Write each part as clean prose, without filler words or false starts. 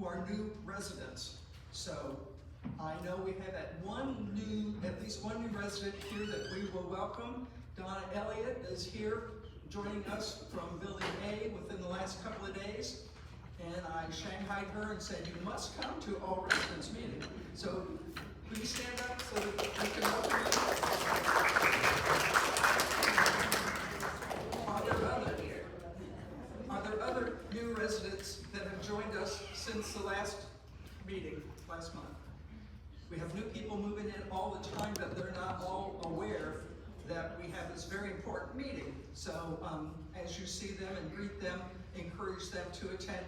who are new residents. So I know we have at least one new resident here that we will welcome. Donna Elliott is here joining us from Building A within the last couple of days. And I shanghaied her and said, you must come to all residents meeting. So please stand up so that we can welcome you. Are there other new residents that have joined us since the last meeting, last month? We have new people moving in all the time, but they're not all aware that we have this very important meeting. So as you see them and greet them, encourage them to attend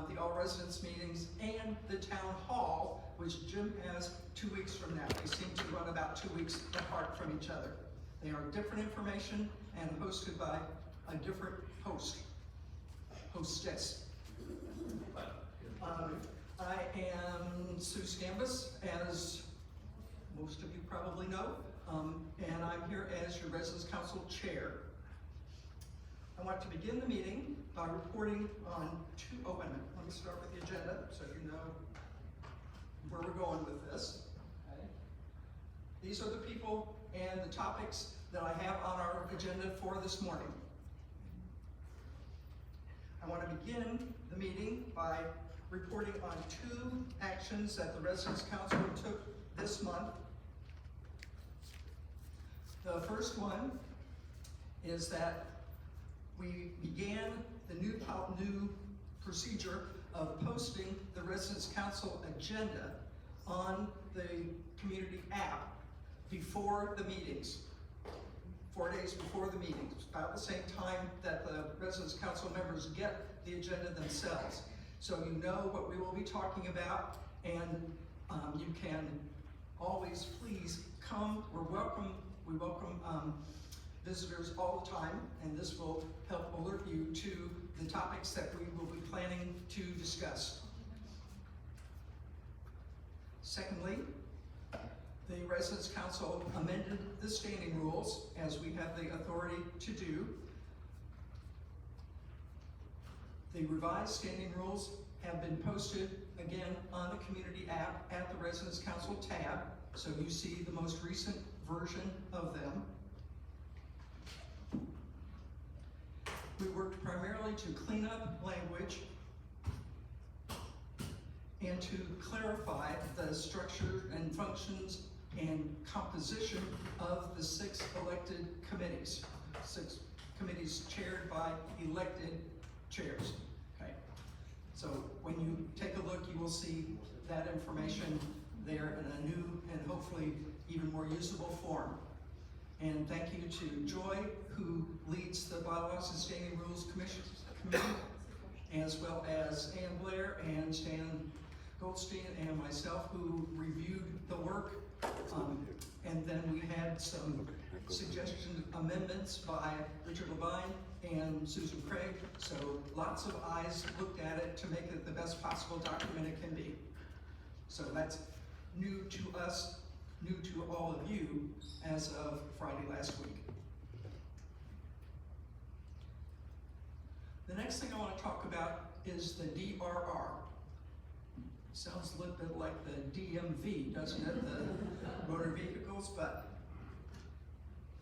the all residents meetings and the town hall, which Jim has 2 weeks from now. They seem to run about 2 weeks apart from each other. They are different information and hosted by a different hostess. I am Sue Scambus, as most of you probably know, and I'm here as your Residence Council Chair. I want to begin the meeting by reporting on let me start with the agenda so you know where we're going with this. Okay. These are the people and the topics that I have on our agenda for this morning. I want to begin the meeting by reporting on 2 actions that the Residence Council took this month. The first one is that we began the new procedure of posting the Residence Council agenda on the community app before the meetings, 4 days before the meetings, about the same time that the Residence Council members get the agenda themselves. So you know what we will be talking about, and you can always please come. We welcome visitors all the time, and this will help alert you to the topics that we will be planning to discuss. Secondly, the Residence Council amended the standing rules, as we have the authority to do. The revised standing rules have been posted again on the community app at the Residence Council tab, so you see the most recent version of them. We worked primarily to clean up language and to clarify the structure and functions and composition of the 6 elected committees. 6 committees chaired by elected chairs. Okay. So when you take a look, you will see that information there in a new and hopefully even more usable form. And thank you to Joy, who leads the Bylaws and Standing Rules Committee, as well as Ann Blair and Stan Goldstein and myself, who reviewed the work. And then we had some suggestion amendments by Richard Levine and Susan Craig. So lots of eyes looked at it to make it the best possible document it can be. So that's new to us, new to all of you as of Friday last week. The next thing I want to talk about is the DRR. Sounds a little bit like the DMV, doesn't it? The motor vehicles,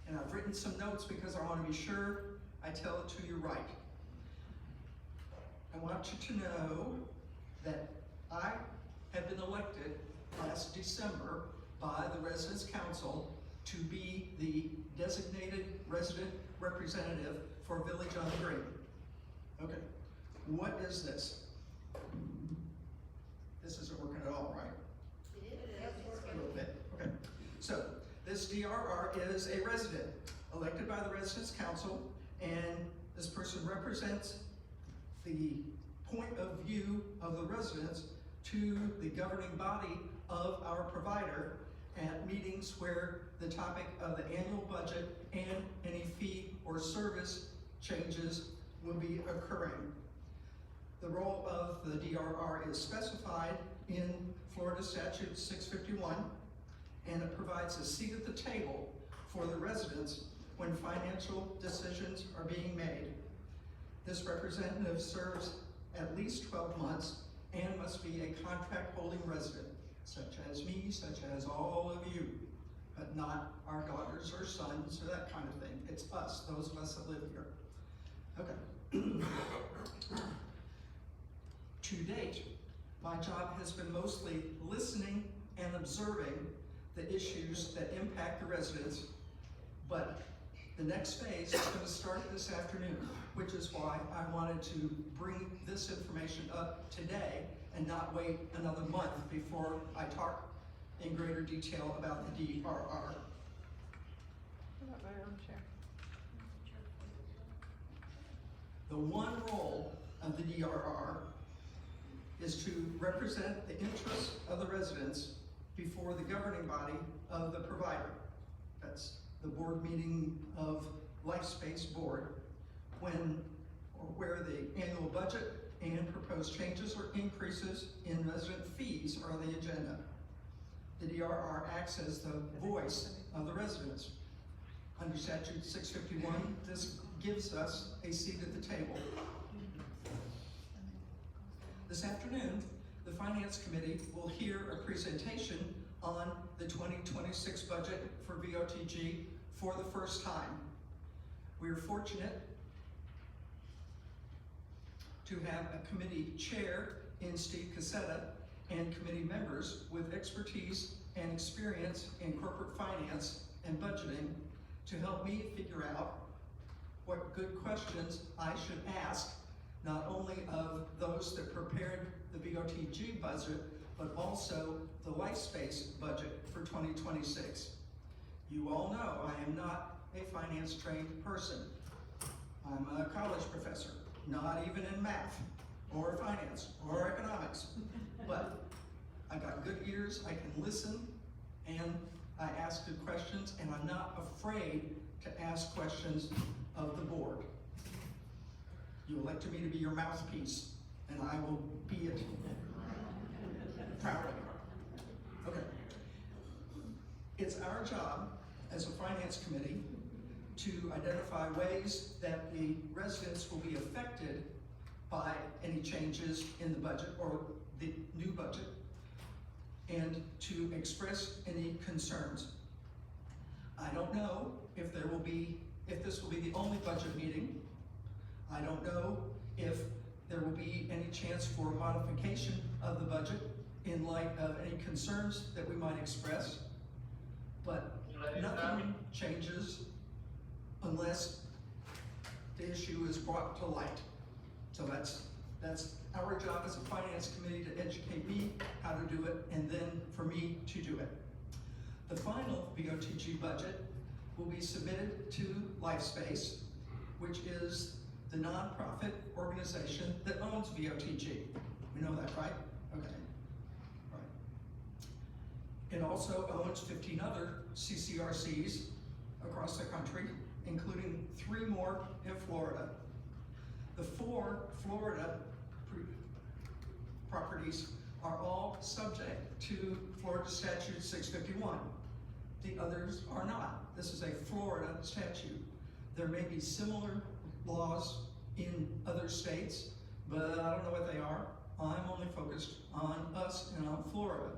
and I've written some notes because I want to be sure I tell it to you right. I want you to know that I have been elected last December by the Residence Council to be the designated resident representative for Village on the Green. Okay, what is this? This isn't working at all, right? It is. A little bit, okay. So, this DRR is a resident elected by the Residence Council, and this person represents the point of view of the residents to the governing body of our provider at meetings where the topic of the annual budget and any fee or service changes will be occurring. The role of the DRR is specified in Florida Statute 651, and it provides a seat at the table for the residents when financial decisions are being made. This representative serves at least 12 months and must be contract holding resident, such as me, such as all of you, but not our daughters or sons or that kind of thing. It's us, those of us that live here. Okay. To date, my job has been mostly listening and observing the issues that impact the residents, but the next phase is going to start this afternoon, which is why I wanted to bring this information up today and not wait another month before I talk in greater detail about the DRR. How about my own chair? The one role of the DRR is to represent the interests of the residents before the governing body of the provider. That's the board meeting of LifeSpace Board, when or where the annual budget and proposed changes or increases in resident fees are on the agenda. The DRR acts as the voice of the residents. Under statute 651, this gives us a seat at the table. This afternoon, the Finance Committee will hear a presentation on the 2026 budget for VOTG for the first time. We are fortunate to have a committee chair in Steve Cassetta and committee members with expertise and experience in corporate finance and budgeting to help me figure out what good questions I should ask, not only of those that prepared the VOTG budget, but also the LifeSpace budget for 2026. You all know I am not a finance trained person. I'm a college professor, not even in math or finance or economics, but I got good ears, I can listen, and I ask good questions, and I'm not afraid to ask questions of the board. You elected me to be your mouthpiece, and I will be it proudly. Okay. It's our job as a finance committee to identify ways that the residents will be affected by any changes in the budget or the new budget, and to express any concerns. I don't know if this will be the only budget meeting. I don't know if there will be any chance for modification of the budget in light of any concerns that we might express, but nothing changes unless the issue is brought to light. So that's our job as a finance committee, to educate me how to do it, and then for me to do it. The final VOTG budget will be submitted to LifeSpace, which is the nonprofit organization that owns VOTG. We know that, right? Okay. Right. It also owns 15 other CCRCs across the country, including 3 more in Florida. The 4 Florida properties are all subject to Florida Statute 651. The others are not. This is a Florida statute. There may be similar laws in other states, but I don't know what they are. I'm only focused on us and on Florida.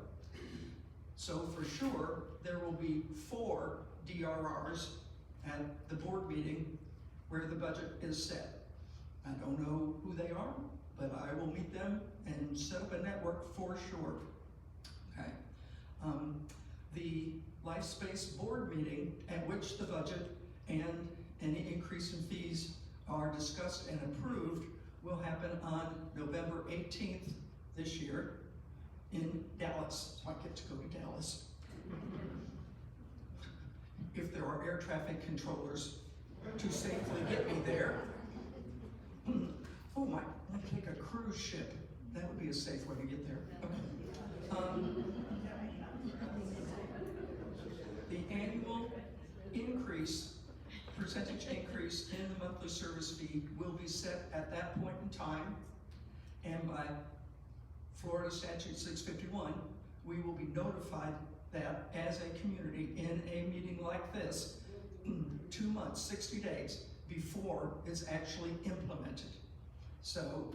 So for sure, there will be 4 DRRs at the board meeting where the budget is set. I don't know who they are, but I will meet them and set up a network for sure. Okay. The LifeSpace board meeting at which the budget and any increase in fees are discussed and approved will happen on November 18th this year in Dallas. So I get to go to Dallas. If there are air traffic controllers to safely get me there. Oh, I want to take a cruise ship. That would be a safe way to get there. Okay. The annual percentage increase in the monthly service fee will be set at that point in time, and by Florida Statute 651, we will be notified that as a community in a meeting like this, 2 months, 60 days before it's actually implemented. So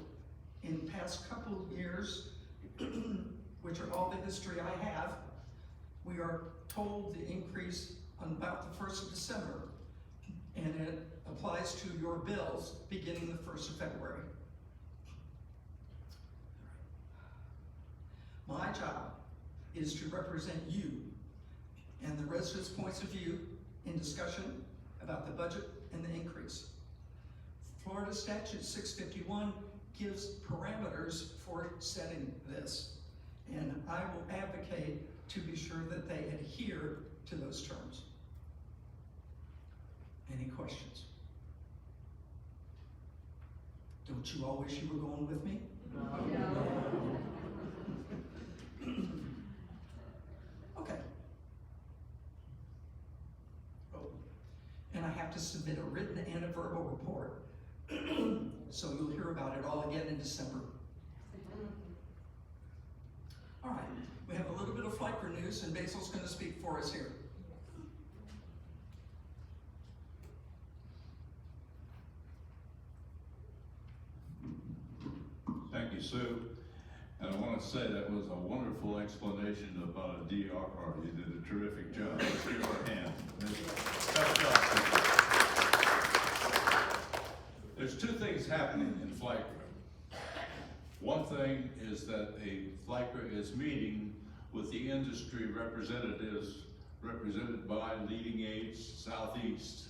in the past couple of years, which are all the history I have, we are told the increase on about the 1st of December, and it applies to your bills beginning the 1st of February. My job is to represent you and the residents' points of view in discussion about the budget and the increase. Florida Statute 651 gives parameters for setting this, and I will advocate to be sure that they adhere to those terms. Any questions? Don't you all wish you were going with me? Okay. Oh, and I have to submit a written and a verbal report. So you'll hear about it all again in December. All right, we have a little bit of FLICRA news, and Basil's going to speak for us here. Thank you, Sue. And I want to say that was a wonderful explanation about a DR party. You did a terrific job. Let's give her a hand. There's two things happening in FLICRA. One thing is that FLICRA is meeting with the industry representatives represented by Leading Age Southeast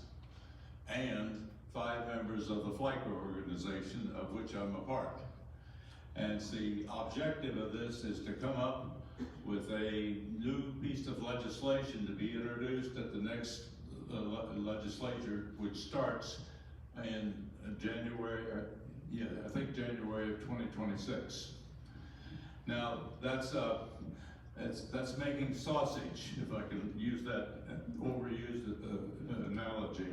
and 5 members of the FLICRA organization, of which I'm a part. And the objective of this is to come up with a new piece of legislation to be introduced at the next legislature, which starts in January, I think January of 2026. Now, that's making sausage, if I can use that overused analogy,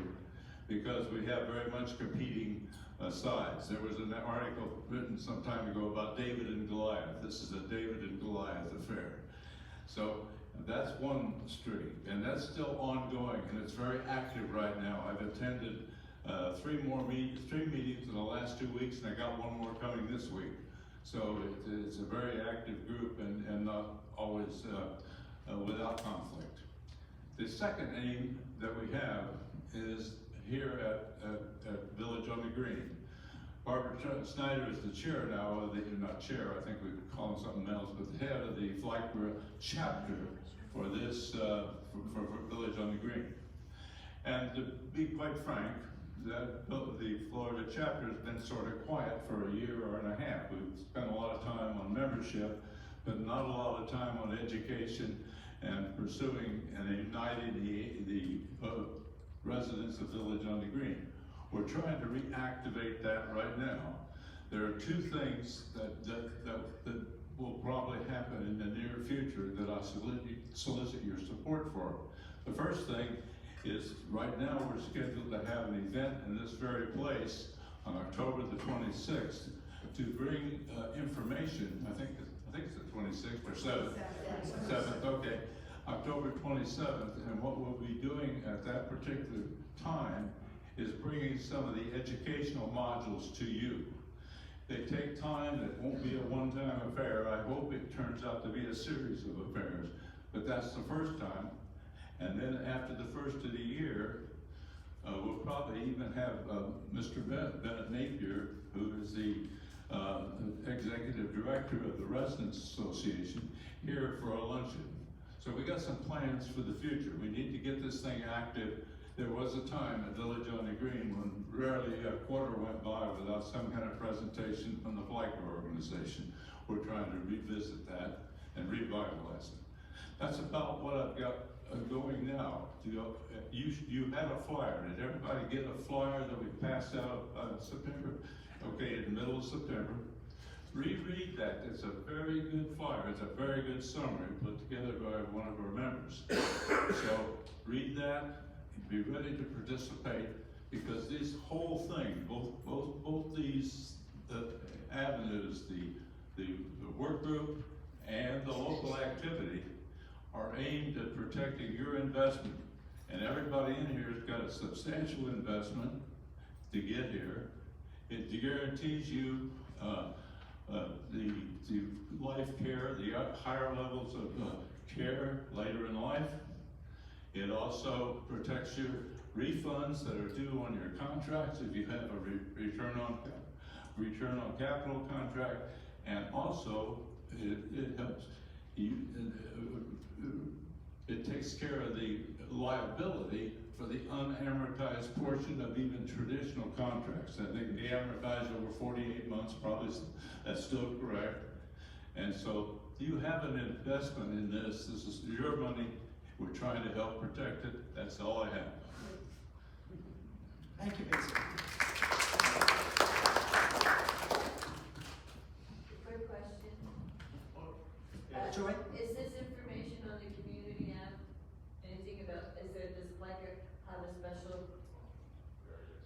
because we have very much competing sides. There was an article written some time ago about David and Goliath. This is a David and Goliath affair. So that's one stream, and that's still ongoing, and it's very active right now. I've attended 3 meetings in the last 2 weeks, and I got one more coming this week. So it's a very active group and not always without conflict. The second aim that we have is here at Village on the Green. Barbara Snyder is the chair now, not chair, I think we could call him something else, but the head of the FLICRA chapter for this, for Village on the Green. And to be quite frank, the Florida chapter has been sort of quiet for a year and a half. We've spent a lot of time on membership, but not a lot of time on education and pursuing and uniting the residents of Village on the Green. We're trying to reactivate that right now. There are 2 things that will probably happen in the near future that I solicit your support for. The first thing is right now we're scheduled to have an event in this very place on October the 26th to bring information. I think it's the 26th or 7th. 7th, okay. October 27th, and what we'll be doing at that particular time is bringing some of the educational modules to you. They take time, it won't be a one-time affair. I hope it turns out to be a series of affairs, but that's the first time. And then after the first of the year, we'll probably even have Mr. Bennett Napier, who is the executive director of the Residents Association, here for a luncheon. So we got some plans for the future. We need to get this thing active. There was a time at Village on the Green when rarely a quarter went by without some kind of presentation from the FLICRA organization. We're trying to revisit that and revitalize it. That's about what I've got going now. You had a flyer. Did everybody get a flyer that we passed out in September? Okay, in the middle of September. Reread that. It's a very good flyer. It's a very good summary put together by one of our members. So read that and be ready to participate, because this whole thing, both these avenues, the work group and the local activity, are aimed at protecting your investment. And everybody in here has got a substantial investment to get here. It guarantees you the life care, the higher levels of care later in life. It also protects your refunds that are due on your contracts if you have a return on capital contract, and also it helps you. It takes care of the liability for the unamortized portion of even traditional contracts. I think they amortize over 48 months, probably that's still correct. And so you have an investment in this. This is your money. We're trying to help protect it. That's all I have. Thank you, Basil. Quick question. Joy? Is this information on the community app? Anything about, does Flickr have a special?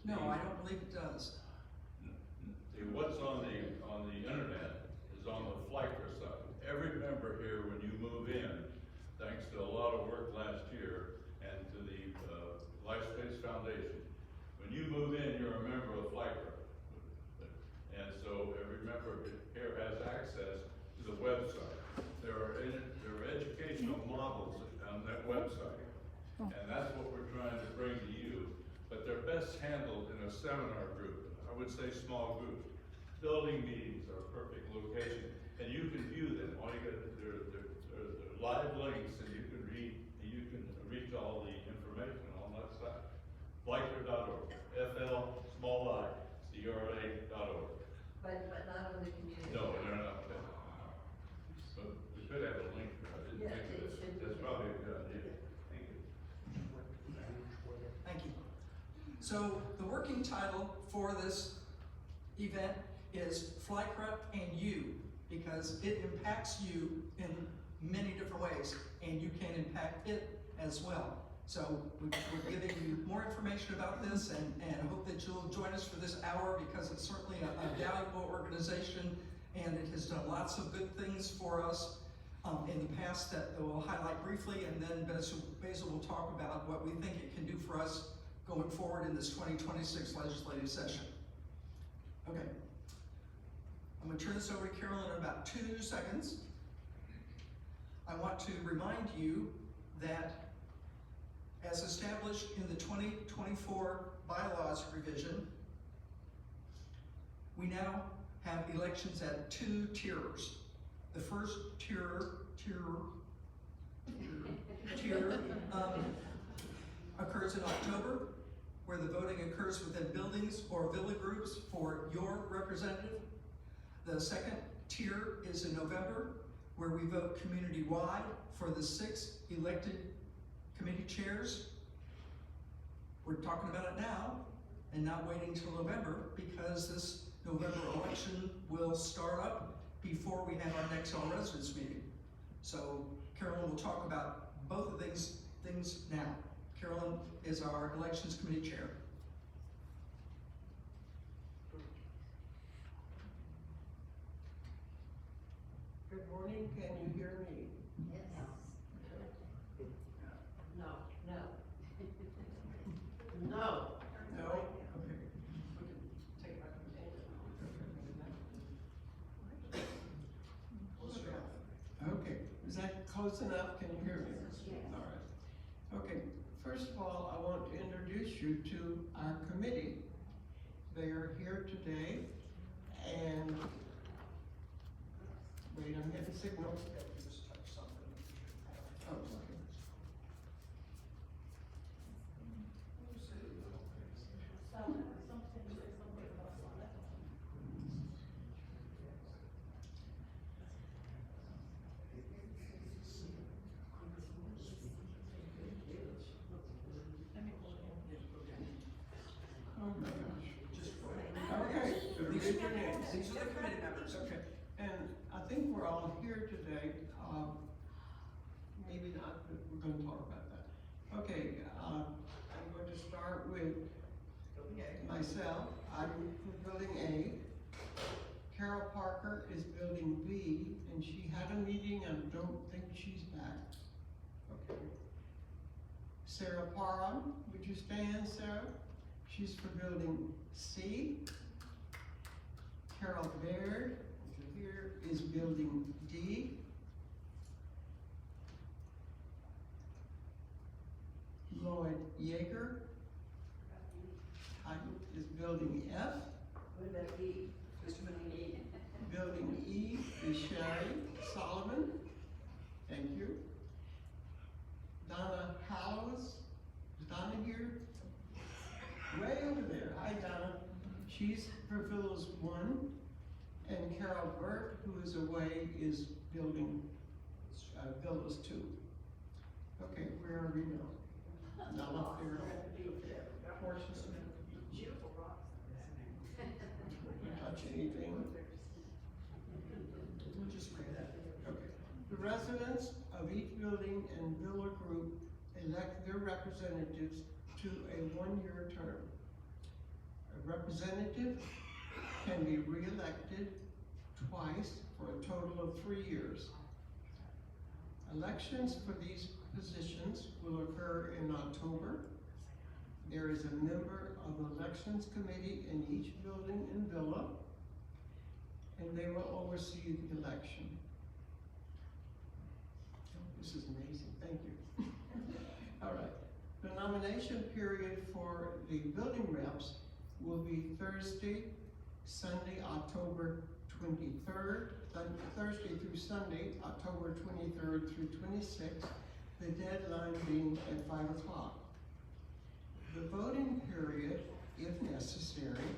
No, I don't believe it does. What's on the internet is on the Flickr side. Every member here, when you move in, thanks to a lot of work last year and to the LifeSpace Foundation, when you move in, you're a member of Flickr. And so every member here has access to the website. There are educational models on that website, and that's what we're trying to bring to you. But they're best handled in a seminar group. I would say small groups. Building meetings are a perfect location, and you can view them. All you got to do, they're live links, and you can reach all the information on that site. Flickr.org, FL_CRA.org. But not on the community. No, they're not. But we could have a link. I didn't Yeah, think of it it. should be. That's probably a good idea. Thank you. Thank you. So the working title for this event is Flycra and You, because it impacts you in many different ways, and you can impact it as well. So we're giving you more information about this, and I hope that you'll join us for this hour, because it's certainly a valuable organization, and it has done lots of good things for us in the past that we'll highlight briefly, and then Basil will talk about what we think it can do for us going forward in this 2026 legislative session. Okay. I'm going to turn this over to Carolyn in about 2 seconds. I want to remind you that as established in the 2024 bylaws revision, we now have elections at 2 tiers. The first tier occurs in October, where the voting occurs within buildings or villa groups for your representative. The second tier is in November, where we vote community-wide for the 6 elected committee chairs. We're talking about it now and not waiting till November, because this November election will start up before we have our next all residents meeting. So Carolyn will talk about both of these things now. Carolyn is our elections committee chair. Good morning, can you hear me? Yes. No. No. No. No? Okay. We can take it back. Okay, is that close enough? Can you hear me? All right. Okay, first of all, I want to introduce you to our committee. They are here today, and wait, I'm getting signal. Just touch something. Oh, okay. Oh my gosh. Just Okay, read your names. These are the committee members. Okay, and I think we're all here today, maybe not, but we're gonna talk about that. Okay, I'm going to start with myself. I'm for building A. Carol Parker is building B, and she had a meeting, and don't think she's back. Okay. Sarah Parham, would you stand, Sarah? She's for building C. Carol Baird, here is Building D. Lloyd Yeager. Is Building F. What about E? Building E is Sherry Solomon. Thank you. Donna Hallows. Is Donna here? Way over there. Hi, Donna. She's for Villas 1. And Carol Burt, who is away, is building Villas 2. Okay, where are we now? Not up there. Portions. Beautiful rocks. Touch anything? We'll just read that. Okay. The residents of each building and villa group elect their representatives to a one-year term. A representative can be re-elected twice for a total of 3 years. Elections for these positions will occur in October. There is a member of the elections committee in each building and villa, and they will oversee the election. This is amazing, thank you. All right, the nomination period for the building reps will be Thursday, Sunday, October 23rd, Thursday through Sunday, October 23rd through 26th, the deadline being at 5 o'clock. The voting period, if necessary,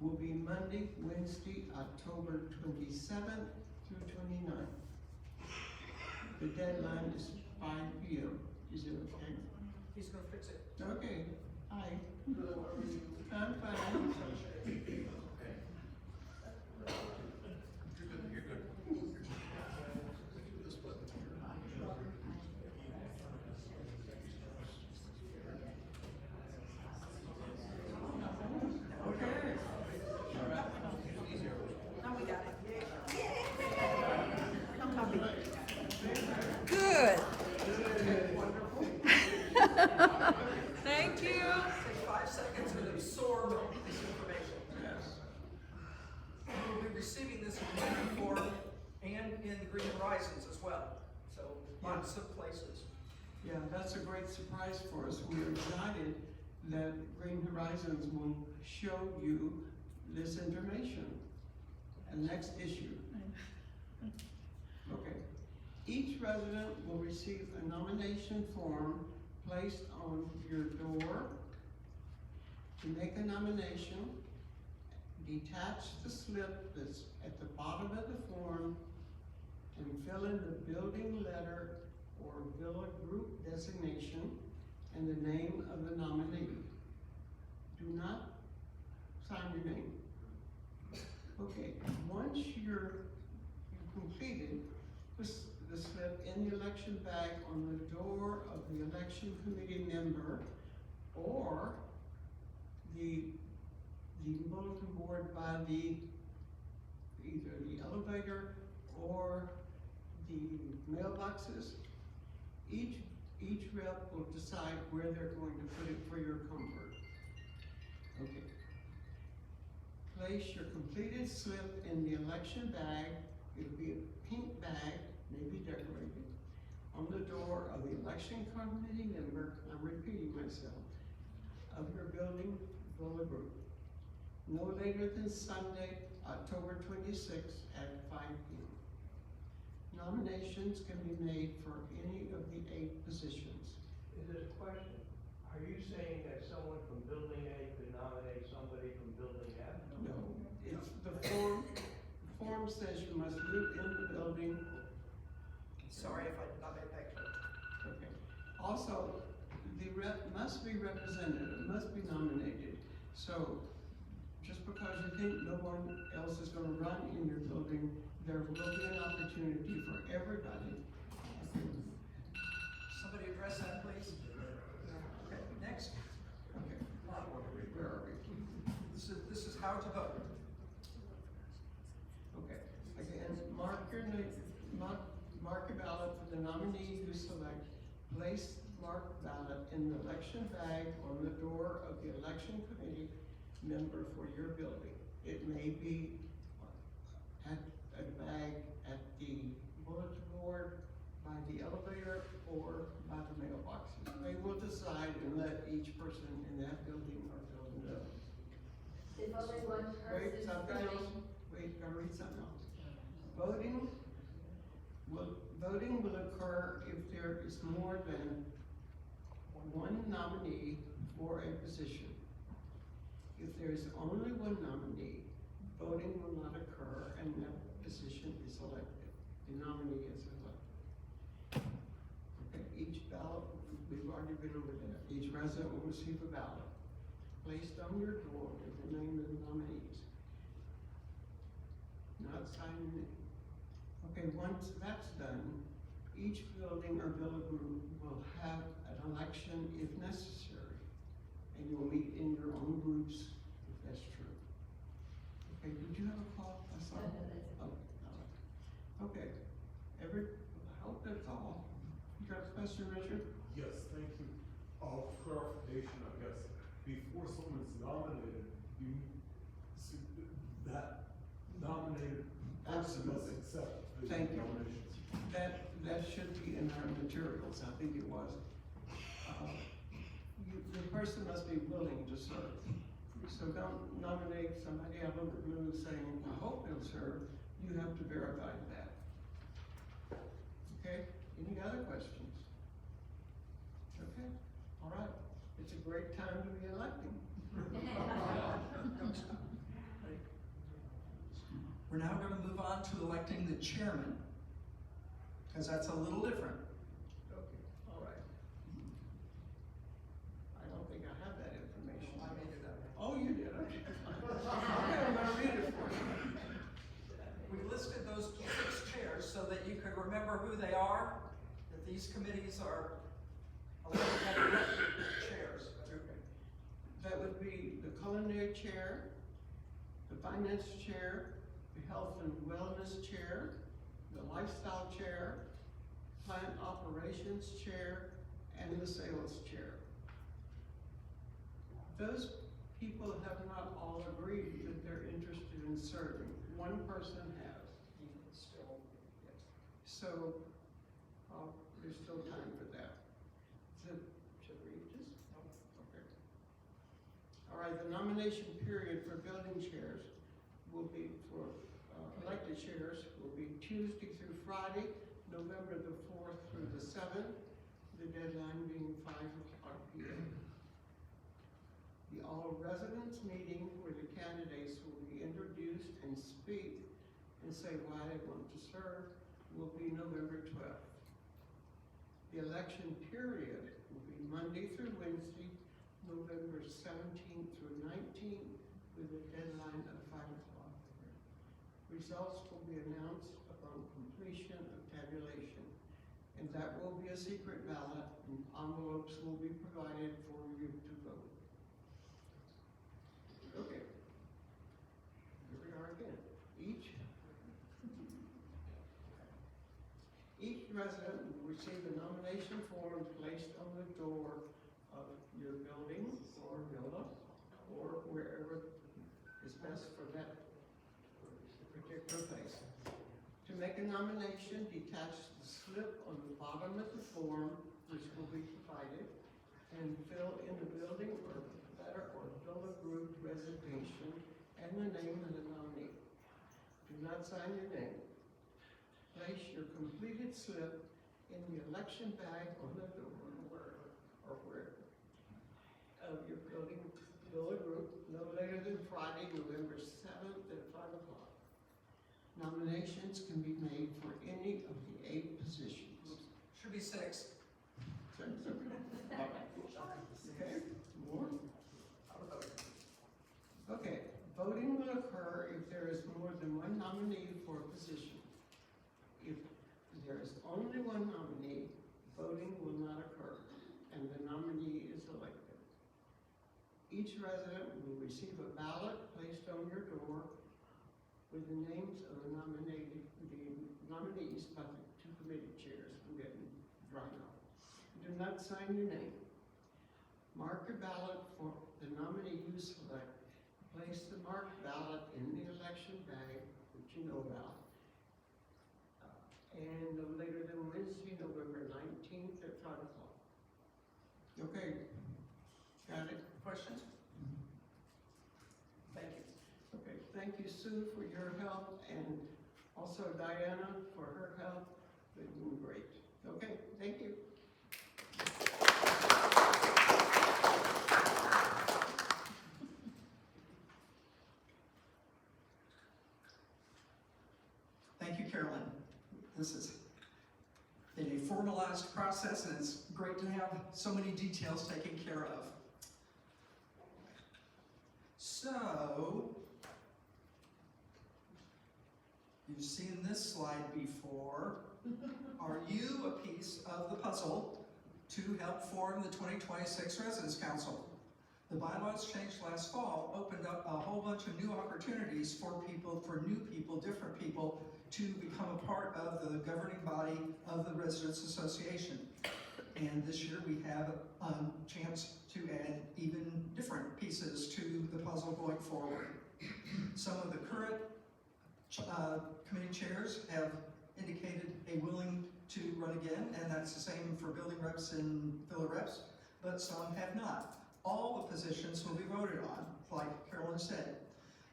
will be Monday, Wednesday, October 27th through 29th. The deadline is 5 p.m. Is it okay? He's gonna fix it. Okay, hi. I'm fine. You're good. Okay. Now we got it. Come, Tommy. Good. Thank you. Take 5 seconds and absorb this information. Yes. We'll be receiving this in written form and in Green Horizons as well. So lots of places. Yeah, that's a great surprise for us. We are excited that Green Horizons will show you this information. And next issue. Okay. Each resident will receive a nomination form placed on your door. To make a nomination, detach the slip that's at the bottom of the form and fill in the building letter or villa group designation and the name of the nominee. Do not sign your name. Okay, once you've completed the slip in the election bag on the door of the election committee member or the bulletin board by either the elevator or the mailboxes, each rep will decide where they're going to put it for your comfort. Okay. Place your completed slip in the election bag. It'll be a pink bag, maybe decorated, on the door of the election committee member, I'm repeating myself, of your building villa group. No later than Sunday, October 26th at 5 p.m. Nominations can be made for any of the 8 positions. Is this a question? Are you saying that someone from building A could nominate somebody from building F? No, it's the form says you must live in the building. Sorry if I did not make that clear. Okay. Also, the rep must be represented, it must be nominated. So, just because you think no one else is gonna run in your building, there will be an opportunity for everybody. Somebody address that, please. Okay, next. Okay, where are we? This is how to vote. Okay, again, mark your name, mark a ballot for the nominee you select. Place marked ballot in the election bag on the door of the election committee member for your building. It may be at a bag at the bulletin board, by the elevator, or by the mailboxes. They will decide and let each person in that building or building know. If only one Wait, person's something else, voting, wait, gotta read something else. Voting will occur if there is more than one nominee for a position. If there is only one nominee, voting will not occur and that position is elected. The nominee is elected. Okay, each ballot, we've already been over that. Each resident will receive a ballot placed on your door with the name of the nominees. Not signing it. Okay, once that's done, each building or building group will have an election if necessary. And you'll meet in your own groups if that's true. Okay, did you have a call? I saw. No, that's it. Oh, all right. Okay, I hope that's all. You got a question, Richard? Yes, thank you. Clarification, I guess. Before someone's nominated, that nominated person must accept the Thank you. nomination. That should be in our materials, I think it was. The person must be willing to serve. So don't nominate somebody out of the blue saying, I hope they'll serve. You have to verify that. Okay, any other questions? Okay, all right. It's a great time to be electing. We're now gonna move on to electing the chairman, because that's a little different. Okay, all right. I don't think I have that information. I made it up. Oh, you did, okay. Okay, I'm gonna read it for you. We listed those 6 chairs so that you could remember who they are, that these committees are elected chairs. Okay. That would be the culinary chair, the finance chair, the health and wellness chair, the lifestyle chair, plant operations chair, and the sales chair. Those people have not all agreed that they're interested in serving. One person has. Still, yes. So, there's still time for that. Should we read this? Okay. All right, the nomination period for building chairs will be for, elected chairs will be Tuesday through Friday, November the 4th through the 7th, the deadline being 5:00 p.m. The all residents meeting where the candidates will be introduced and speak and say why they want to serve will be November 12th. The election period will be Monday through Wednesday, November 17th through 19th, with a deadline of 5:00. Results will be announced upon completion of tabulation, and that will be a secret ballot, and envelopes will be provided for you to vote. Okay. Here we are again. Each resident will receive a nomination form placed on the door of your building or villa, or wherever is best for that particular place. To make a nomination, detach the slip on the bottom of the form, which will be provided, and fill in the building or letter or villa group resignation and the name of the nominee. Do not sign your name. Place your completed slip in the election bag on the door or wherever of your building villa group no later than Friday, November 7th at 5:00. Nominations can be made for any of the 8 positions. Should be 6. Okay, more? Okay, voting will occur if there is more than one nominee for a position. If there is only one nominee, voting will not occur, and the nominee is elected. Each resident will receive a ballot placed on your door with the names of the nominees by the 2 committee chairs written right off. Do not sign your name. Mark your ballot for the nominee you select. Place the marked ballot in the election bag, which you know about, and no later than Wednesday, November 19th at 5 o'clock. Okay, got it? Questions? Thank you. Okay, thank you, Sue, for your help, and also Diana for her help. They've been great. Okay, thank you. Thank you, Carolyn. This has been a formalized process, and it's great to have so many details taken care of. So, you've seen this slide before. Are you a piece of the puzzle to help form the 2026 Residence Council? The bylaws changed last fall, opened up a whole bunch of new opportunities for people, for new people, different people, to become a part of the governing body of the Residents Association. And this year we have a chance to add even different pieces to the puzzle going forward. Some of the current committee chairs have indicated a willing to run again, and that's the same for building reps and villa reps, but some have not. All the positions will be voted on, like Carolyn said.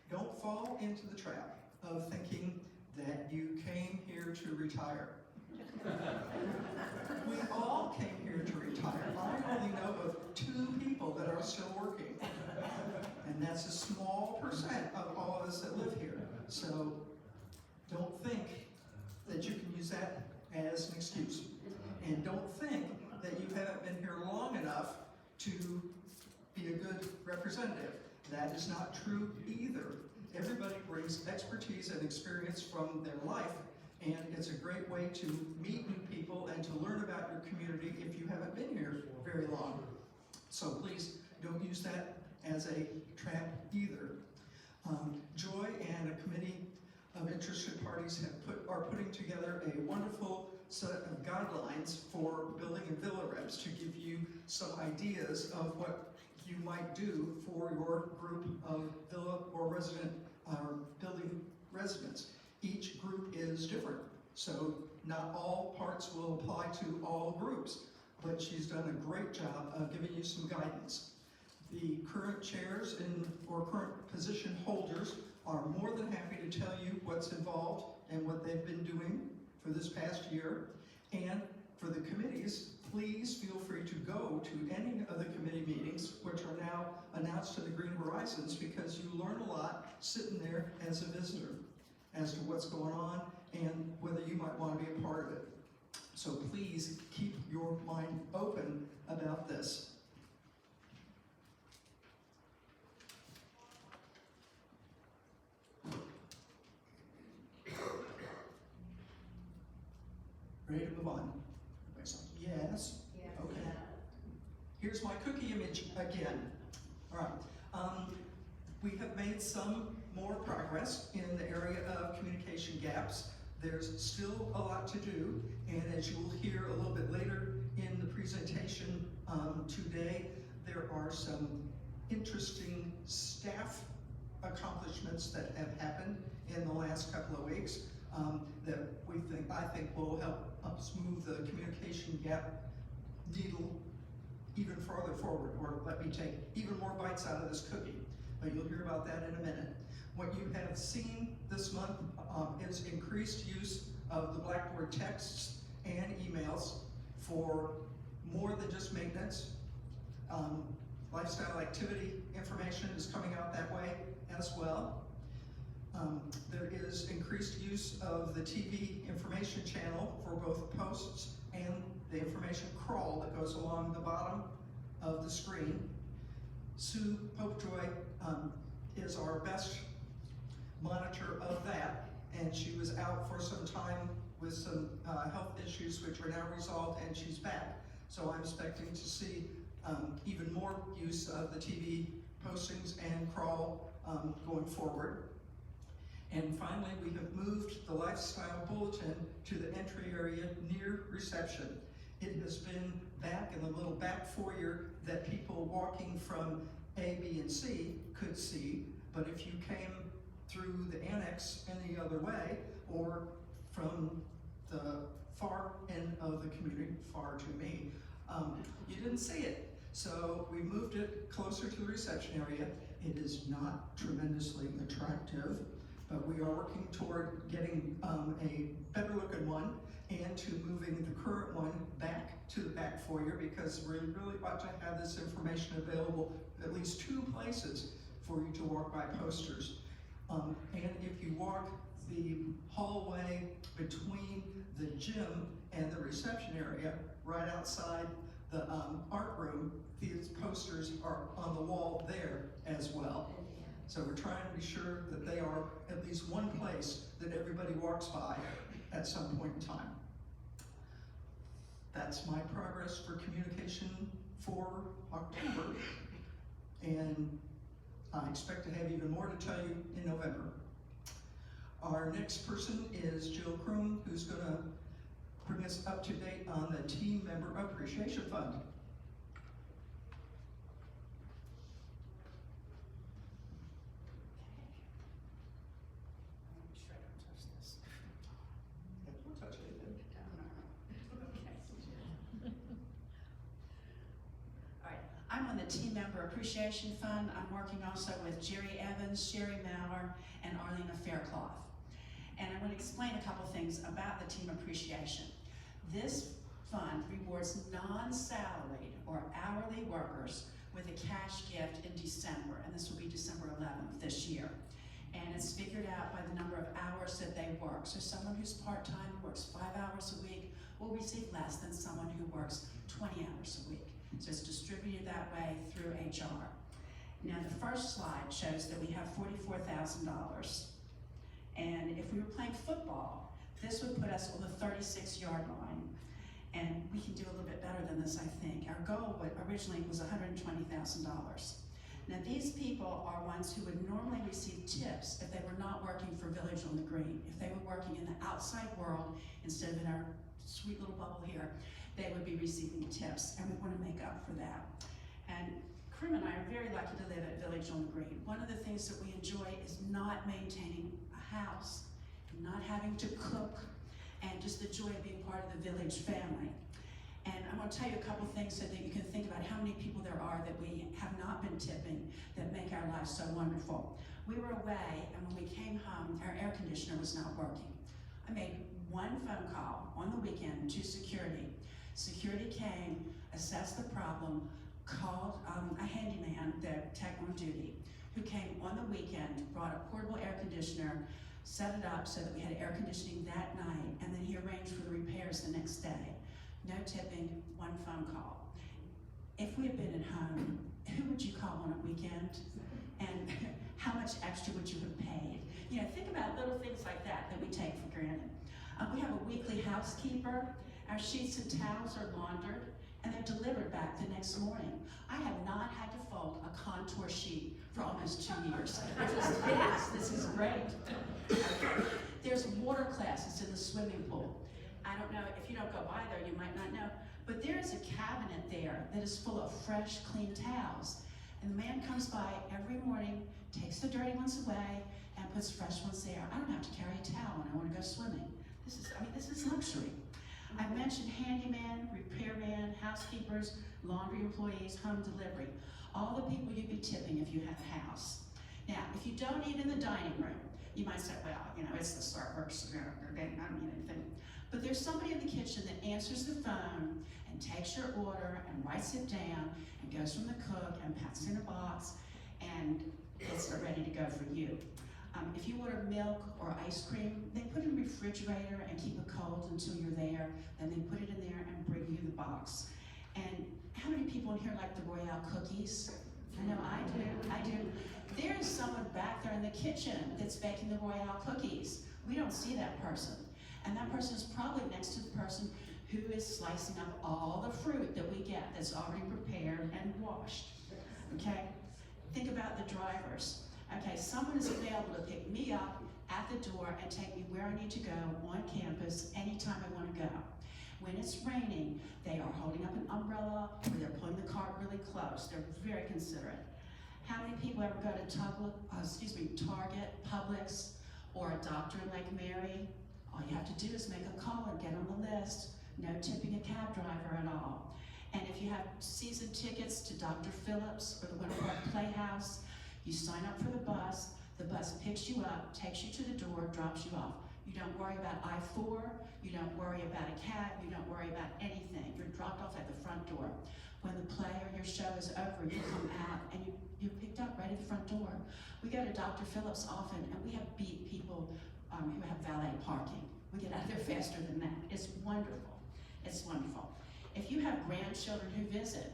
Don't fall into the trap of thinking that you came here to retire. We all came here to retire. I only know of 2 people that are still working. And that's a small percent of all of us that live here. So don't think that you can use that as an excuse. And don't think that you haven't been here long enough to be a good representative. That is not true either. Everybody brings expertise and experience from their life, and it's a great way to meet new people and to learn about your community if you haven't been here very long. So please don't use that as a trap either. Joy and a committee of interested parties are putting together a wonderful set of guidelines for building and villa reps to give you some ideas of what you might do for your group of villa or resident building residents. Each group is different, so not all parts will apply to all groups, but she's done a great job of giving you some guidance. The current chairs or current position holders are more than happy to tell you what's involved and what they've been doing for this past year. And for the committees, please feel free to go to any of the committee meetings, which are now announced to the Green Horizons, because you learn a lot sitting there as a visitor as to what's going on and whether you might want to be a part of it. So please keep your mind open about this. Ready to move on? Everybody's like, yes. Okay. Here's my cookie image again. All right. We have made some more progress in the area of communication gaps. There's still a lot to do, and as you will hear a little bit later in the presentation today, there are some interesting staff accomplishments that have happened in the last couple of weeks that I think will help smooth the communication gap needle even farther forward, or let me take even more bites out of this cookie. But you'll hear about that in a minute. What you have seen this month is increased use of the Blackboard texts and emails for more than just maintenance. Lifestyle activity information is coming out that way as well. There is increased use of the TV information channel for both posts and the information crawl that goes along the bottom of the screen. Sue Popejoy is our best monitor of that, and she was out for some time with some health issues which are now resolved, and she's back. So I'm expecting to see even more use of the TV postings and crawl going forward. And finally, we have moved the lifestyle bulletin to the entry area near reception. It has been back in the little back foyer that people walking from A, B, and C could see, but if you came through the annex any other way, or from the far end of the community, far to me. You didn't see it, so we moved it closer to the reception area. It is not tremendously attractive, but we are working toward getting a better looking one and to moving the current one back to the back foyer, because we really ought to have this information available at least 2 places for you to walk by posters. And if you walk the hallway between the gym and the reception area, right outside the art room, these posters are on the wall there as well. So we're trying to be sure that they are at least one place that everybody walks by at some point in time. That's my progress for communication for October, and I expect to have even more to tell you in November. Our next person is Jill Kroom, who's gonna bring us up to date on the Team Member Appreciation Fund. Make sure I don't touch this. Don't touch anything. All right, I'm on the Team Member Appreciation Fund. I'm working also with Jerry Evans, Sherry Maurer, and Arlena Faircloth. And I want to explain a couple things about the Team Appreciation. This fund rewards non-salaried or hourly workers with a cash gift in December, and this will be December 11th this year. And it's figured out by the number of hours that they work. So someone who's part-time, works 5 hours a week, will receive less than someone who works 20 hours a week. So it's distributed that way through HR. Now the first slide shows that we have $44,000. And if we were playing football, this would put us on the 36-yard line. And we can do a little bit better than this, I think. Our goal originally was $120,000. Now these people are ones who would normally receive tips if they were not working for Village on the Green. If they were working in the outside world instead of in our sweet little bubble here, they would be receiving tips, and we want to make up for that. And Krim and I are very lucky to live at Village on the Green. One of the things that we enjoy is not maintaining a house, not having to cook, and just the joy of being part of the Village family. And I want to tell you a couple things so that you can think about how many people there are that we have not been tipping that make our lives so wonderful. We were away, and when we came home, our air conditioner was not working. I made one phone call on the weekend to security. Security came, assessed the problem, called a handyman, the tech on duty, who came on the weekend, brought a portable air conditioner, set it up so that we had air conditioning that night, and then he arranged for the repairs the next day. No tipping, one phone call. If we had been at home, who would you call on a weekend? And how much extra would you have paid? You know, think about little things like that that we take for granted. We have a weekly housekeeper. Our sheets and towels are laundered, and they're delivered back the next morning. I have not had to fold a contour sheet for almost 2 years. Yes, this is great. There's water classes in the swimming pool. I don't know, if you don't go by there, you might not know, but there is a cabinet there that is full of fresh, clean towels. And the man comes by every morning, takes the dirty ones away, and puts fresh ones there. I don't have to carry a towel when I want to go swimming. This is luxury. I mentioned handyman, repairman, housekeepers, laundry employees, home delivery. All the people you'd be tipping if you have a house. Now, if you don't eat in the dining room, you might say, well, you know, it's the Starbucks, I don't mean anything. But there's somebody in the kitchen that answers the phone and takes your order and writes it down and goes from the cook and packs it in a box, and it's ready to go for you. If you order milk or ice cream, they put it in the refrigerator and keep it cold until you're there, then they put it in there and bring you the box. And how many people in here like the Royale cookies? I know I do. There is someone back there in the kitchen that's baking the Royale cookies. We don't see that person. And that person is probably next to the person who is slicing up all the fruit that we get that's already prepared and washed, okay? Think about the drivers. Okay, someone is available to pick me up at the door and take me where I need to go on campus anytime I want to go. When it's raining, they are holding up an umbrella or they're pulling the cart really close. They're very considerate. How many people ever go to Target, Publix, or a doctor in Lake Mary? All you have to do is make a call and get on the list. No tipping a cab driver at all. And if you have season tickets to Dr. Phillips or the Winter Park Playhouse, you sign up for the bus picks you up, takes you to the door, drops you off. You don't worry about I-4, you don't worry about a cab, you don't worry about anything. You're dropped off at the front door. When the play or your show is over, you come out and you're picked up right at the front door. We go to Dr. Phillips often, and we have beat people who have valet parking. We get out of there faster than that. It's wonderful. It's wonderful. If you have grandchildren who visit,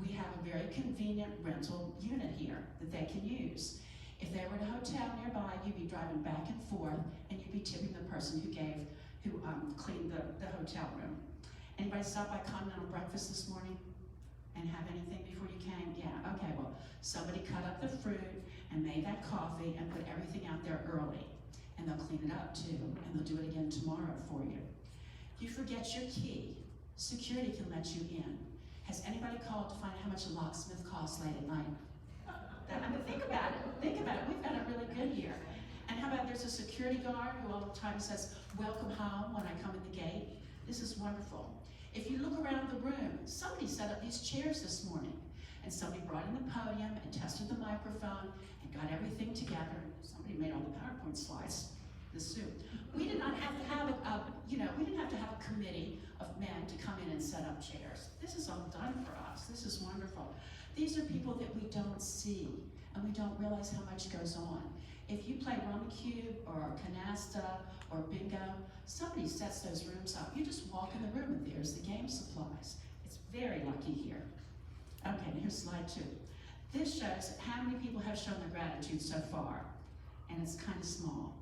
we have a very convenient rental unit here that they can use. If they were at a hotel nearby, you'd be driving back and forth, and you'd be tipping the person who cleaned the hotel room. Anybody stop by Continental Breakfast this morning and have anything before you came? Yeah, okay, well, somebody cut up the fruit and made that coffee and put everything out there early. And they'll clean it up too, and they'll do it again tomorrow for you. If you forget your key, security can let you in. Has anybody called to find out how much a locksmith costs late at night? I mean, think about it. Think about it. We've got it really good here. And how about there's a security guard who all the time says, "Welcome home" when I come in the gate? This is wonderful. If you look around the room, somebody set up these chairs this morning, and somebody brought in the podium and tested the microphone and got everything together. Somebody made all the PowerPoint slides. The soup. We did not have to have we didn't have to have a committee of men to come in and set up chairs. This is all done for us. This is wonderful. These are people that we don't see, and we don't realize how much goes on. If you play Rummikub or Canasta or Bingo, somebody sets those rooms up. You just walk in the room and there's the game supplies. It's very lucky here. Okay, and here's slide 2. This shows how many people have shown their gratitude so far, and it's kind of small.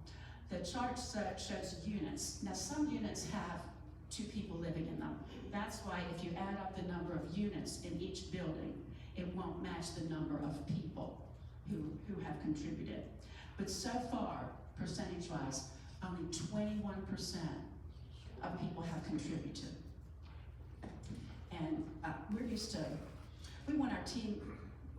The chart shows units. Now, some units have 2 people living in them. That's why if you add up the number of units in each building, it won't match the number of people who have contributed. But so far, percentage-wise, only 21% of people have contributed. And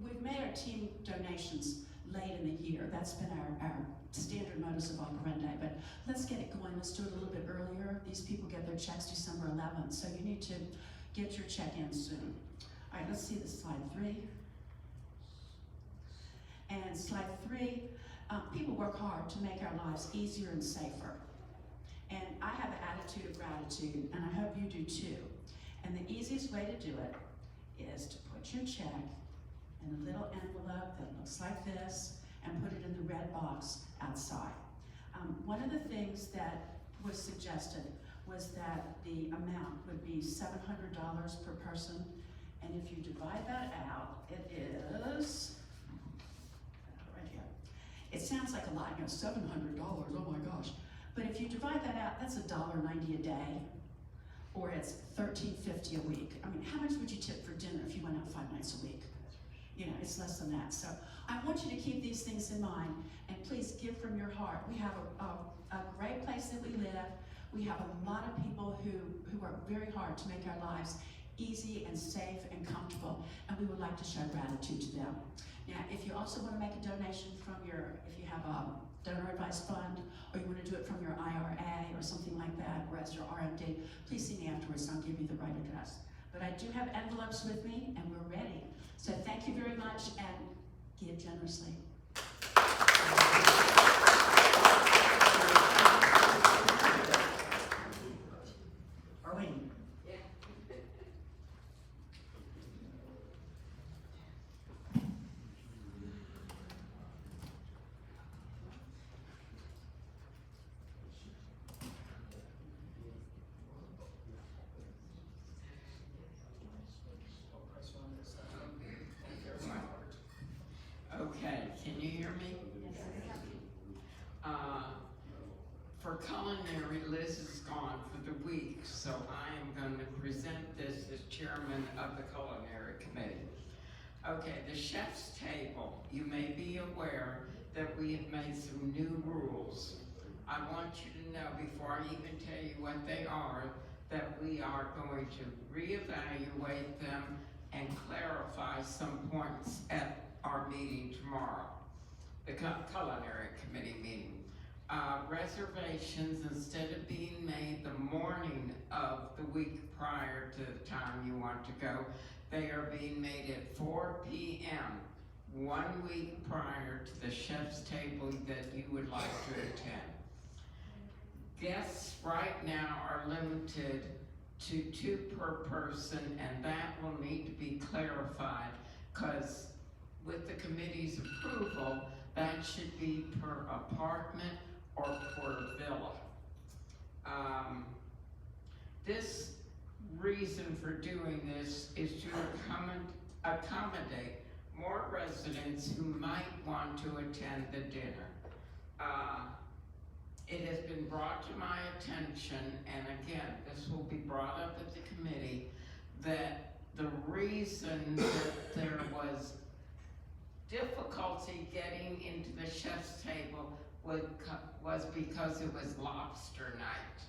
we've made our team donations late in the year. That's been our standard modus of operandi, but let's get it going. Let's do it a little bit earlier. These people get their checks December 11th, so you need to get your check in soon. All right, let's see the slide 3. And slide 3, people work hard to make our lives easier and safer. And I have an attitude of gratitude, and I hope you do too. And the easiest way to do it is to put your check in a little envelope that looks like this and put it in the red box outside. One of the things that was suggested was that the amount would be $700 per person. And if you divide that out, it is, right here. It sounds like a lot, $700, oh my gosh. But if you divide that out, that's $1.90 a day, or it's $13.50 a week. I mean, how much would you tip for dinner if you went out 5 nights a week? It's less than that. So I want you to keep these things in mind, and please give from your heart. We have a great place that we live. We have a lot of people who work very hard to make our lives easy and safe and comfortable, and we would like to show gratitude to them. Now, if you also want to make a donation from if you have a donor advised fund, or you want to do it from your IRA or something like that, or as your RMD, please see me afterwards and I'll give you the right address. But I do have envelopes with me, and we're ready. So thank you very much, and give generously. Arlene. Okay, can you hear me? For culinary, Liz is gone for the week, so I am going to present this as chairman of the culinary committee. Okay, the chef's table. You may be aware that we have made some new rules. I want you to know, before I even tell you what they are, that we are going to reevaluate them and clarify some points at our meeting tomorrow, the culinary committee meeting. reservations, instead of being made the morning of the week prior to the time you want to go, they are being made at 4 p.m. 1 week prior to the chef's table that you would like to attend. Guests right now are limited to 2 per person, and that will need to be clarified, because with the committee's approval, that should be per apartment or per villa. This reason for doing this is to accommodate more residents who might want to attend the dinner. It has been brought to my attention, and again, this will be brought up at the committee, that the reason that there was difficulty getting into the chef's table was because it was lobster night.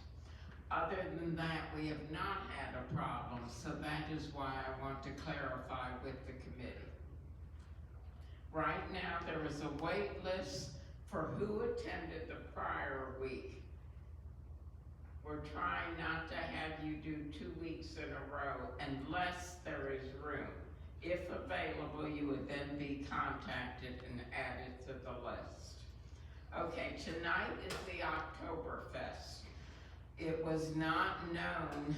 Other than that, we have not had a problem, so that is why I want to clarify with the committee. Right now, there is a wait list for who attended the prior week. We're trying not to have you do 2 weeks in a row unless there is room. If available, you would then be contacted and added to the list. Okay, tonight is the Oktoberfest. It was not known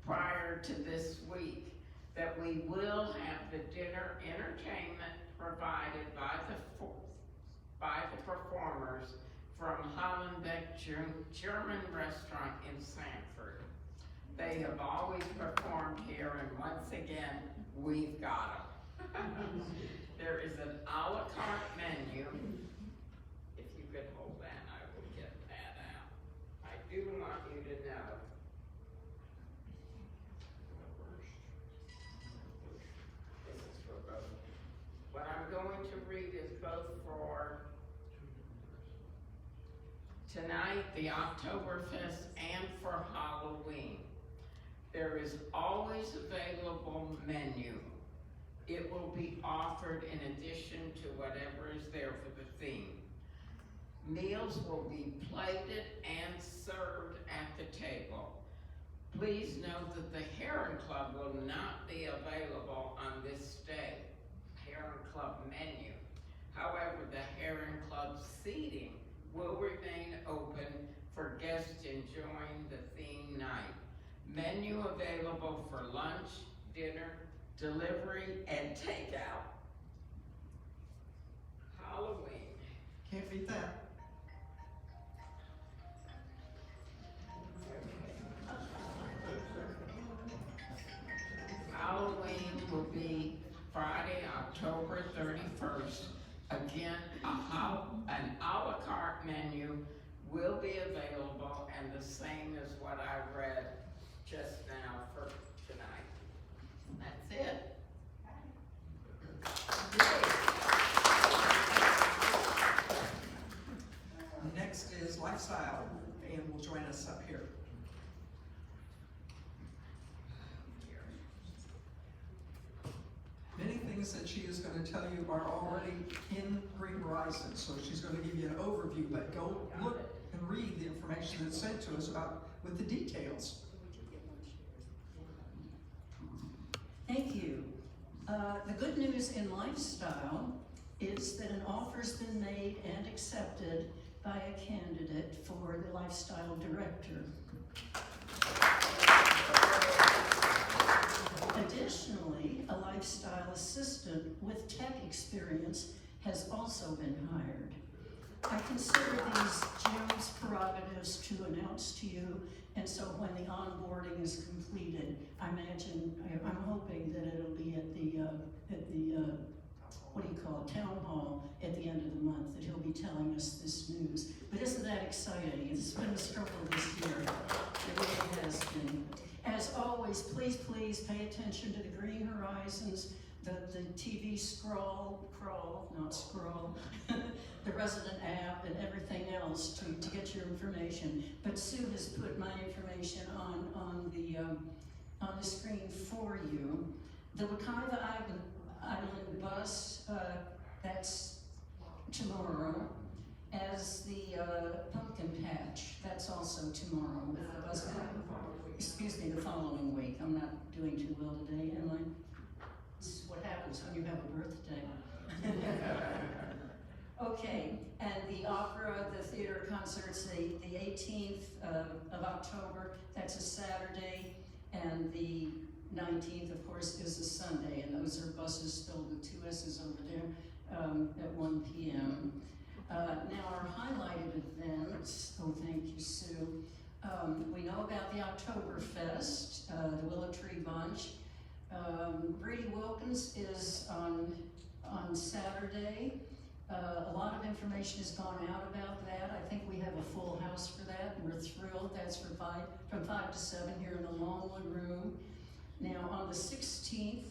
prior to this week that we will have the dinner entertainment provided by the performers from Hollenbeck German Restaurant in Sanford. They have always performed here, and once again, we've got them. There is an a la carte menu. If you could hold that, I will get that out. I do want you to know. This is for both. What I'm going to read is both for tonight, the Oktoberfest, and for Halloween. There is always available menu. It will be offered in addition to whatever is there for the theme. Meals will be plated and served at the table. Please note that the Heron Club will not be available on this day. Heron Club menu. However, the Heron Club seating will remain open for guests enjoying the theme night. Menu available for lunch, dinner, delivery, and takeout. Halloween. Can't beat that. Halloween will be Friday, October 31st. Again, an a la carte menu will be available, and the same as what I read just now for tonight. That's it. Next is Lifestyle, and will join us up here. Many things that she is going to tell you are already in Green Horizon, so she's going to give you an overview, but go look and read the information that's sent to us with the details. Thank you. The good news in Lifestyle is that an offer's been made and accepted by a candidate for the Lifestyle Director. Additionally, a Lifestyle Assistant with tech experience has also been hired. I consider these Jim's prerogatives to announce to you, and so when the onboarding is completed, I'm hoping that it'll be at the town hall at the end of the month, that he'll be telling us this news. But isn't that exciting? It's been a struggle this year. It really has been. As always, please pay attention to the Green Horizons, the TV scroll, the resident app, and everything else to get your information. But Sue has put my information on the screen for you. The Wekiva Island bus, that's tomorrow. as the pumpkin patch. That's also tomorrow with the bus. Excuse me, the following week. I'm not doing too well today, am I? This is what happens when you have a birthday. Okay, and the opera, the theater concerts, the 18th of October, that's a Saturday, and the 19th, of course, is a Sunday, and those are buses spelled with 2 S's over there at 1 p.m. Now our highlighted events, oh thank you, Sue. We know about the Oktoberfest, the Willow Tree Bunch. Brady Wilkins is on Saturday. A lot of information has gone out about that. I think we have a full house for that, and we're thrilled. That's from 5 to 7 here in the Longwood Room. Now on the 16th,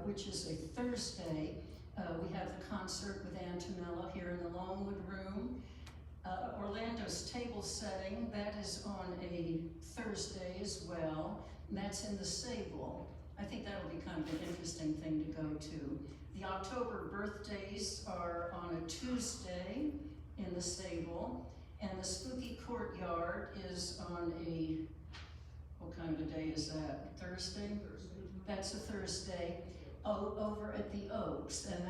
which is a Thursday, we have the concert with Ann Tamella here in the Longwood Room. Orlando's table setting, that is on a Thursday as well, and that's in the Sable. I think that'll be kind of an interesting thing to go to. The October birthdays are on a Tuesday in the Sable, and the Spooky Courtyard is on a, what kind of a day is that? Thursday? That's a Thursday. Over at the Oaks, and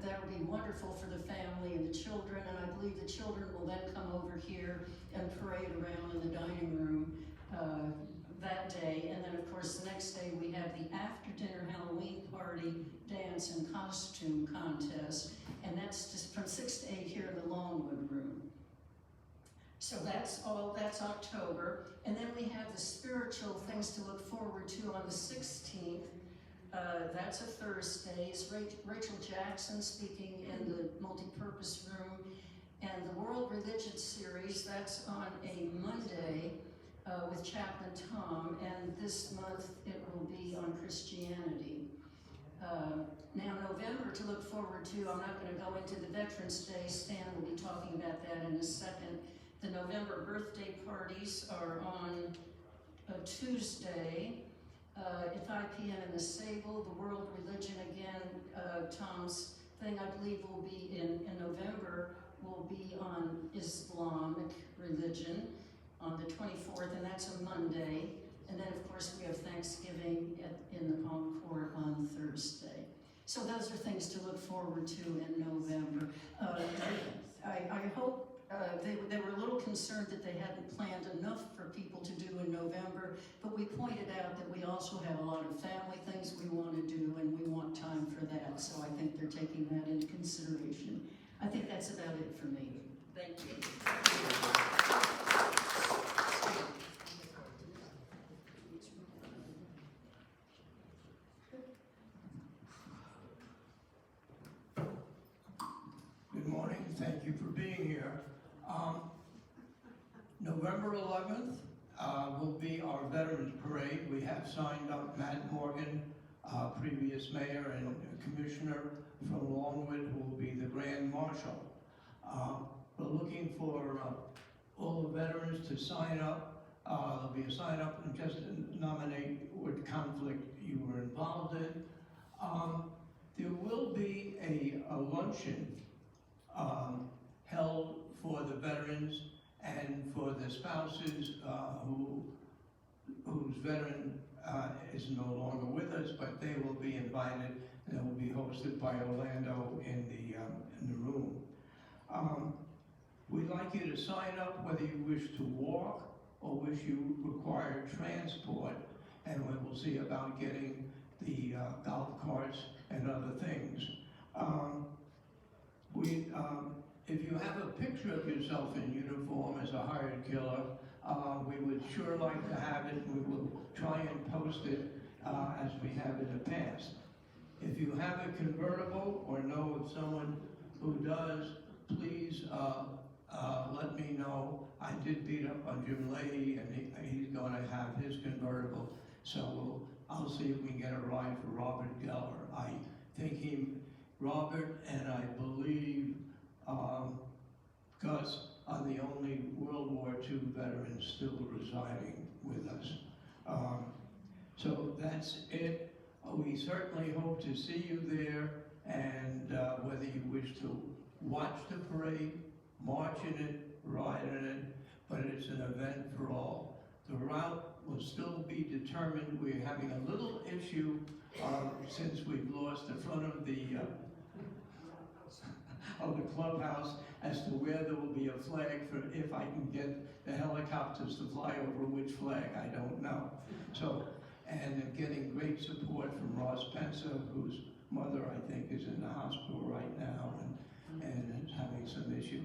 that'll be wonderful for the family and the children, and I believe the children will then come over here and parade around in the dining room that day. And then of course the next day we have the after dinner Halloween party, dance and costume contest, and that's just from 6 to 8 here in the Longwood Room. So that's October. And then we have the spiritual things to look forward to on the 16th. That's a Thursday. It's Rachel Jackson speaking in the multi-purpose room. And the World Religion Series, that's on a Monday with Chaplain Tom. And this month it will be on Christianity. Now November to look forward to, I'm not going to go into the Veterans Day. Stan will be talking about that in a second. The November birthday parties are on a Tuesday. At 5 p.m. in the Sable. The World Religion again, Tom's thing I believe will be in November, will be on Islamic religion on the 24th, and that's a Monday. And then of course we have Thanksgiving in the Palm Court on Thursday. So those are things to look forward to in November. I hope they were a little concerned that they hadn't planned enough for people to do in November, but we pointed out that we also have a lot of family things we want to do, and we want time for that, so I think they're taking that into consideration. I think that's about it for me. Thank you. Good morning, thank you for being here. November 11th will be our Veterans Parade. We have signed up Matt Morgan, previous mayor and commissioner from Longwood, who will be the Grand Marshal. We're looking for all the veterans to sign up. There'll be a sign up and just nominate what conflict you were involved in. There will be a luncheon held for the veterans and for the spouses whose veteran is no longer with us, but they will be invited, and it will be hosted by Orlando in the room. We'd like you to sign up whether you wish to walk or wish you require transport, and we will see about getting the golf carts and other things. If you have a picture of yourself in uniform as a hired killer, we would sure like to have it. We will try and post it as we have in the past. If you have a convertible or know of someone who does, please let me know. I did beat up on Jim Leahy, and he's going to have his convertible. So I'll see if we can get a ride for Robert Geller. I think Robert and I believe Gus are the only World War II veterans still residing with us. So that's it. We certainly hope to see you there, and whether you wish to watch the parade march in it, ride in it, but it's an event for all. The route will still be determined. We're having a little issue since we've lost the front of the clubhouse as to where there will be a flag for, if I can get the helicopters to fly over which flag, I don't know. So, and getting great support from Ross Pencer, whose mother, I think, is in the hospital right now and is having some issue.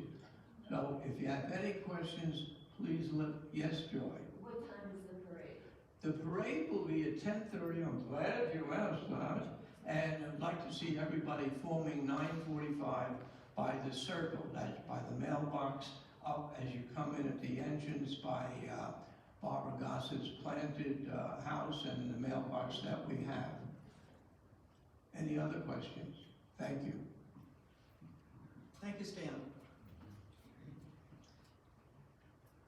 So if you have any questions, please yes, Joy. What time is the parade? The parade will be at 10:30. I'm glad you asked that. And I'd like to see everybody forming 9:45 by the circle. That's by the mailbox up as you come in at the entrance by Barbara Gossett's planted house and the mailbox that we have. Any other questions? Thank you. Thank you, Stan.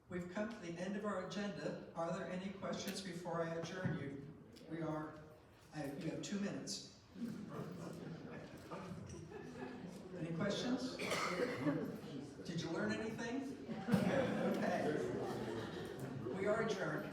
We've come to the end of our agenda. Are there any questions before I adjourn you? You have 2 minutes. Any questions? Did you learn anything? Okay. We are adjourned.